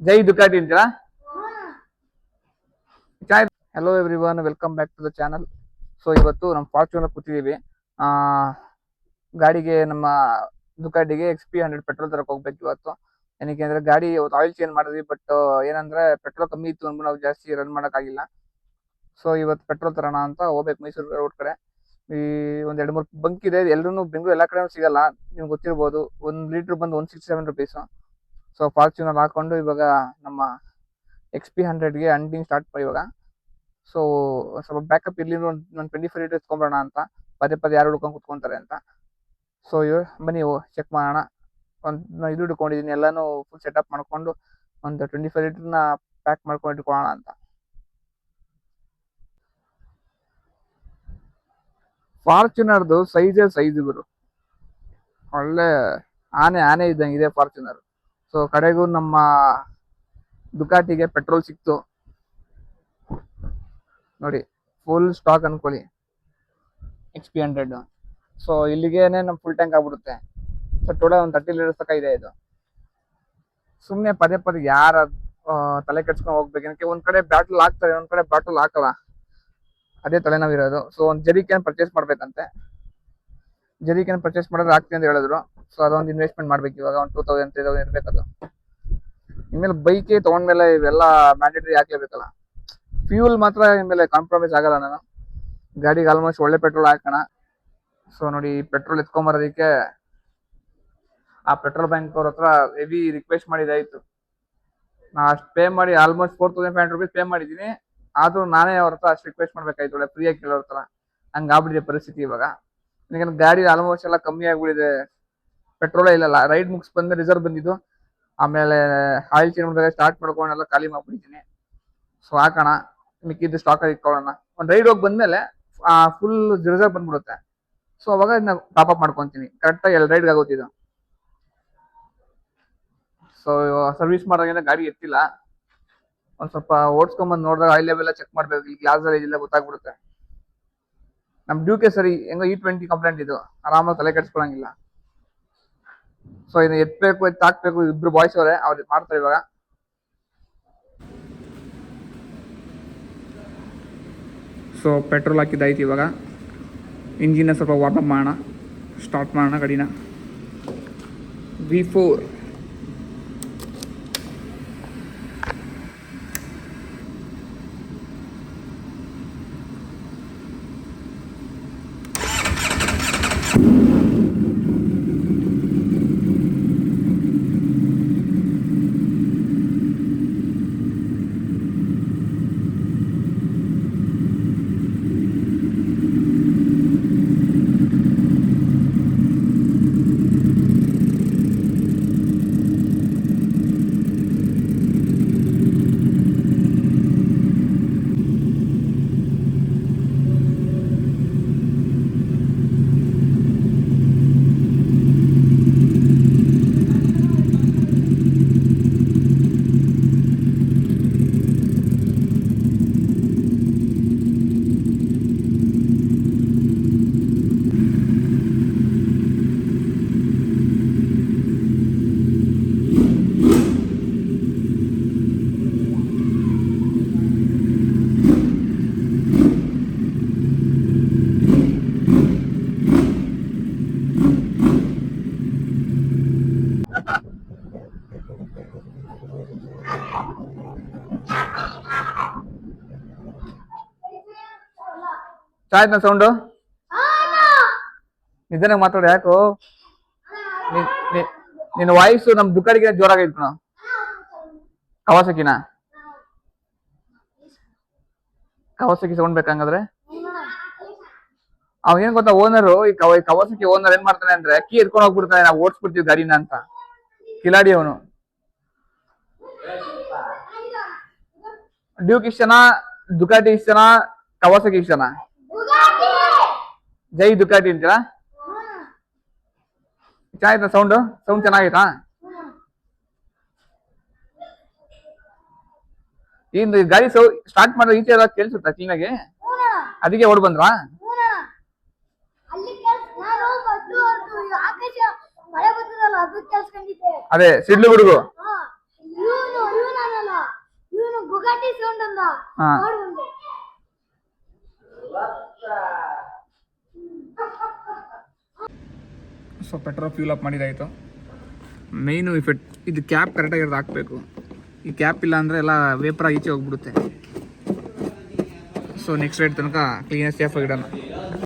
ಜೈ Ducati ಅಂತೀರಾ? Hello everyone, welcome back to the channel. So ಇವತ್ತು ನಮ್ಮ ಫಾರ್ಚೂನರ್ ಕೂತಿದ್ದೀವಿ. ಗಾಡಿಗೆ ನಮ್ಮ ದುಕಾಟಿಗೆ XP100 ಪೆಟ್ರೋಲ್ ತರಕ್ ಹೋಗ್ಬೇಕು ಇವತ್ತು. ಏನಕ್ಕೆ ಅಂದ್ರೆ ಗಾಡಿ ಆಯಿಲ್ ಚೇಂಜ್ ಮಾಡಿದ್ವಿ, ಬಟ್ ಏನಂದ್ರೆ ಪೆಟ್ರೋಲ್ ಕಮ್ಮಿ ಇತ್ತು ಅಂದ್ಬಿಟ್ಟು ನಾವು ಜಾಸ್ತಿ ರನ್ ಮಾಡೋಕ್ಕಾಗಿಲ್ಲ. ಸೊ ಇವತ್ತು ಪೆಟ್ರೋಲ್ ತರೋಣ ಅಂತ ಹೋಗ್ಬೇಕು ಮೈಸೂರು ರೋಡ್ ಕಡೆ. ಈ ಒಂದ್ 2-3 ಬಂಕ್ ಇದೆ, ಎಲ್ಲರೂ ಬೆಂಗಳೂರು ಎಲ್ಲ ಕಡೆ ಸಿಗಲ್ಲ, ನಿಮ್ಗೆ ಗೊತ್ತಿರ್ಬೋದು. 1 ಲೀಟರ್ ಬಂದು 167 rupees. ಸೊ ಫಾರ್ಚೂನರ್ ಹಾಕೊಂಡು ಇವಾಗ ನಮ್ಮ XP100ಗೆ ಅಂಡಿಂಗ್ ಸ್ಟಾರ್ಟ್ ಮಾಡಿ ಇವಾಗ. ಸೊ ಸ್ವಲ್ಪ ಬ್ಯಾಕಪ್ ಇರ್ಲಿ, ಒಂದು 25 ಲೀಟರ್ ಎತ್ಕೊಂಬರೋಣ ಅಂತ. ಪದೇ ಪದೇ ಯಾರು ಹುಡ್ಕೊಂಡು ಕುತ್ಕೊಂತಾರೆ ಅಂತ. ಸೊ ಬನ್ನಿ ಚೆಕ್ ಮಾಡೋಣ. ಒಂದು ಇದು ಹಿಡ್ಕೊಂಡಿದ್ದೀನಿ, ಎಲ್ಲಾನು ಫುಲ್ ಸೆಟಪ್ ಮಾಡ್ಕೊಂಡು ಒಂದು 25 ಲೀಟರ್ನ ಪ್ಯಾಕ್ ಮಾಡ್ಕೊಂಡು ಇಟ್ಕೊಳ್ಳೋಣ ಅಂತ. ಫಾರ್ಚುನರ್ದು ಸೈಜ್ ಗುರು, ಒಳ್ಳೆ ಆನೆ ಇದ್ದಂಗೆ ಇದೆ ಫಾರ್ಚುನರ್. ಸೊ ಕಡೆಗೂ ನಮ್ಮ ದುಕಾಟಿಗೆ ಪೆಟ್ರೋಲ್ ಸಿಕ್ತು ನೋಡಿ, ಫುಲ್ ಸ್ಟಾಕ್ ಅನ್ಕೊಳ್ಳಿ XP100. ಸೊ ಇಲ್ಲಿಗೇನೆ ನಮ್ ಫುಲ್ ಟ್ಯಾಂಕ್ ಆಗ್ಬಿಡುತ್ತೆ. ಸೊ ಟೋಟಲ್ ಒಂದು 30 ಲೀಟರ್ಸ್ ತನಕ ಇದೆ ಇದು. ಸುಮ್ನೆ ಪದೇ ಪದೇ ಯಾರ ತಲೆ ಕೆಡ್ಸ್ಕೊಂಡು ಹೋಗ್ಬೇಕಂತ, ಒಂದ್ ಕಡೆ ಬ್ಯಾಟಲ್ ಹಾಕ್ತಾರೆ, ಒಂದ್ ಕಡೆ ಬ್ಯಾಟಲ್ ಹಾಕಲ್ಲ, ಅದೇ ತಲೆನೋವಿರೋದು. ಸೊ ಒಂದು ಜೆರಿಕ್ಯಾನ್ ಪರ್ಚೇಸ್ ಮಾಡ್ಬೇಕಂತೆ. ಜೆರಿಕ್ಯಾನ್ ಪರ್ಚೇಸ್ ಮಾಡಿದ್ರೆ ಆಗ್ತೀನಿ ಅಂತ ಹೇಳಿದ್ರು. ಸೊ ಅದೊಂದು ಇನ್ವೆಸ್ಟ್ಮೆಂಟ್ ಮಾಡ್ಬೇಕು ಇವಾಗ, ಒಂದು 2000-3000 ಇರ್ಬೇಕದು. ಇನ್ಮೇಲೆ ಬೈಕೇ ತಗೊಂಡ್ಮೇಲೆ ಇವೆಲ್ಲ ಮ್ಯಾಂಡೇಟರಿ ಹಾಕ್ಲೇಬೇಕಲ್ಲ. ಫ್ಯೂಲ್ ಮಾತ್ರ ಇನ್ಮೇಲೆ ಕಾಂಪ್ರಮೈಸ್ ಆಗಲ್ಲ ನಾನು. ಗಾಡಿಗೆ ಆಲ್ಮೋಸ್ಟ್ ಒಳ್ಳೆ ಪೆಟ್ರೋಲ್ ಹಾಕೋಣ. ಸೊ ನೋಡಿ, ಪೆಟ್ರೋಲ್ ಎತ್ಕೊಂಬರೋದಕ್ಕೆ ಆ ಪೆಟ್ರೋಲ್ ಬ್ಯಾಂಕ್ ಅವ್ರ ಹತ್ರ ಹೆವಿ ರಿಕ್ವೆಸ್ಟ್ ಮಾಡಿದಾಯ್ತು. ನಾ ಅಷ್ಟು ಪೇ ಮಾಡಿ ಆಲ್ಮೋಸ್ಟ್ 4500 rupees ಪೇ ಮಾಡಿದ್ದೀನಿ. ಆದ್ರೂ ನಾನೇ ಅವ್ರ ಹತ್ರ ಅಷ್ಟು ರಿಕ್ವೆಸ್ಟ್ ಮಾಡ್ಬೇಕಾಯ್ತು, ಒಳ್ಳೆ ಫ್ರೀಯಾಗಿ ಕೇಳೋರ್ ಹತ್ರ. ಹಂಗಾಗ್ಬಿಟ್ಟಿದೆ ಪರಿಸ್ಥಿತಿ ಇವಾಗ. ಯಾಕಂದ್ರೆ ಗಾಡಿ ಆಲ್ಮೋಸ್ಟ್ ಎಲ್ಲ ಕಮ್ಮಿ ಆಗ್ಬಿಟ್ಟಿದೆ, ಪೆಟ್ರೋಲೇ ಇಲ್ಲಲ್ಲ. ರೈಡ್ ಮುಗಿಸ್ ಬಂದ್ರೆ ರಿಸರ್ವ್ ಬಂದಿದ್ದು, ಆಮೇಲೆ ಆಯಿಲ್ ಚೇಂಜ್ ಮಾಡಿದಾಗ ಸ್ಟಾರ್ಟ್ ಮಾಡ್ಕೊಂಡೆಲ್ಲ ಖಾಲಿ ಮಾಡ್ಬಿಟ್ಟಿದ್ದೀನಿ. ಸೊ ಹಾಕೋಣ, ಮಿಕ್ಕಿದ್ದು ಸ್ಟಾಕ್ ಆಗಿ ಇಟ್ಕೊಳ್ಳೋಣ. ಒಂದು ರೈಡ್ ಹೋಗಿ ಬಂದ್ಮೇಲೆ ಫುಲ್ ರಿಸರ್ವ್ ಬಂದ್ಬಿಡುತ್ತೆ. ಸೊ ಅವಾಗ ಇದನ್ನ ಟಾಪ್ ಅಪ್ ಮಾಡ್ಕೊತೀನಿ. ಕರೆಕ್ಟಾಗಿ 2 ರೈಡ್ಗೆ ಆಗೋತಿದ್ದು. ಸೊ ಸರ್ವಿಸ್ ಮಾಡೋದ್ರಿಂದ ಗಾಡಿ ಎತ್ತಿಲ್ಲ, ಒಂದ್ ಸ್ವಲ್ಪ ಓಡಿಸ್ಕೊಂಬಂದು ನೋಡಿದಾಗ ಆಯಿಲ್ ಲೆವೆಲ್ ಚೆಕ್ ಮಾಡ್ಬೇಕು. ಈ ಗ್ಲಾಸ್ ಅಲ್ಲಿ ಇಲ್ಲ ಗೊತ್ತಾಗ್ಬಿಡುತ್ತೆ. ನಮ್ ಡ್ಯೂಕೆ ಸರಿ ಹೆಂಗೋ E20 ಕಂಪ್ಲೇಂಟ್ ಇದು, ಆರಾಮಾಗಿ ತಲೆ ಕೆಡ್ಸ್ಕೊಳಂಗಿಲ್ಲ. ಸೊ ಇದನ್ನ ಎತ್ಬೇಕು, ಹಾಕ್ಬೇಕು. ಇಬ್ರು ಬಾಯ್ಸ್ ಅವರೇ, ಅವ್ರು ಮಾಡ್ತಾರೆ ಇವಾಗ. ಸೊ ಪೆಟ್ರೋಲ್ ಹಾಕಿದ್ದಾಯ್ತು. ಇವಾಗ ಇಂಜಿನ ಸ್ವಲ್ಪ ವಾರ್ಮ್ ಅಪ್ ಮಾಡೋಣ, ಸ್ಟಾರ್ಟ್ ಮಾಡೋಣ ಗಾಡಿನ. V4 ಚಾಯ್ನ ಸೌಂಡು ನಿಜನೇ ಮಾತಾಡ. ಯಾಕೋ ನಿನ್ನ ವಾಯ್ಸು ನಮ್ ದುಕಾಡಿಗೆ ಜೋರಾಗೈತು ನಾವು. ಕವಾಸಕಿ ಸೌಂಡ್ ಬೇಕಂಗಾದ್ರೆ. ಅವ್ ಏನ್ ಗೊತ್ತಾ, ಓನರು ಈ ಕವಾಸಕಿ ಓನರ್ ಏನ್ ಮಾಡ್ತಾನೆ ಅಂದ್ರೆ ಕೀ ಎತ್ಕೊಂಡು ಹೋಗ್ಬಿಡ್ತಾನೆ, ನಾವು ಓಡಿಸ್ಬಿಡ್ತೀವಿ ಗಾಡಿನ ಅಂತ. ಕಿಲಾಡಿ ಅವನು. ಡ್ಯೂಕ್ ಇಷ್ಟನಾ, ದುಕಾಟಿ ಇಷ್ಟನಾ, ಕವಾಸಕಿ ಇಷ್ಟನಾ? ಜೈ ದುಕಾಟಿ ಅಂತೀರಾ? ಚೆನ್ನಾಗಿತ್ತ ಸೌಂಡ್ ಚೆನ್ನಾಗಿತ್ತಾ? ಇಂದು ಗಾಡಿ ಸ್ಟಾರ್ಟ್ ಮಾಡಿದ್ರೆ ಈಚೆ ಎಲ್ಲ ಕೇಳಿಸುತ್ತಾ ಕ್ಲೀನಾಗಿ? ಅದಕ್ಕೆ ಓಡ್ ಬಂದ್ರಾ? ಅದೇ ಸಿಡ್ಲು ಗುಡುಗು. ಹಾಂ ಸೊ ಪೆಟ್ರೋಲ್ ಫ್ಯೂಲ್ ಅಪ್ ಮಾಡಿದಾಯಿತು. ಮೇಯ್ನು ಇದು ಕ್ಯಾಪ್ ಕರೆಕ್ಟಾಗಿರೋದು ಹಾಕಬೇಕು. ಈ ಕ್ಯಾಪ್ ಇಲ್ಲ ಅಂದರೆ ಎಲ್ಲ ವೇಪರ್ ಈಚೆ ಹೋಗ್ಬಿಡುತ್ತೆ. ಸೊ ನೆಕ್ಸ್ಟ್ ರೈಡ್ ತನಕ ಕ್ಲೀನಾಗಿ ಸೇಫಾಗಿ ಇಡೋಣ.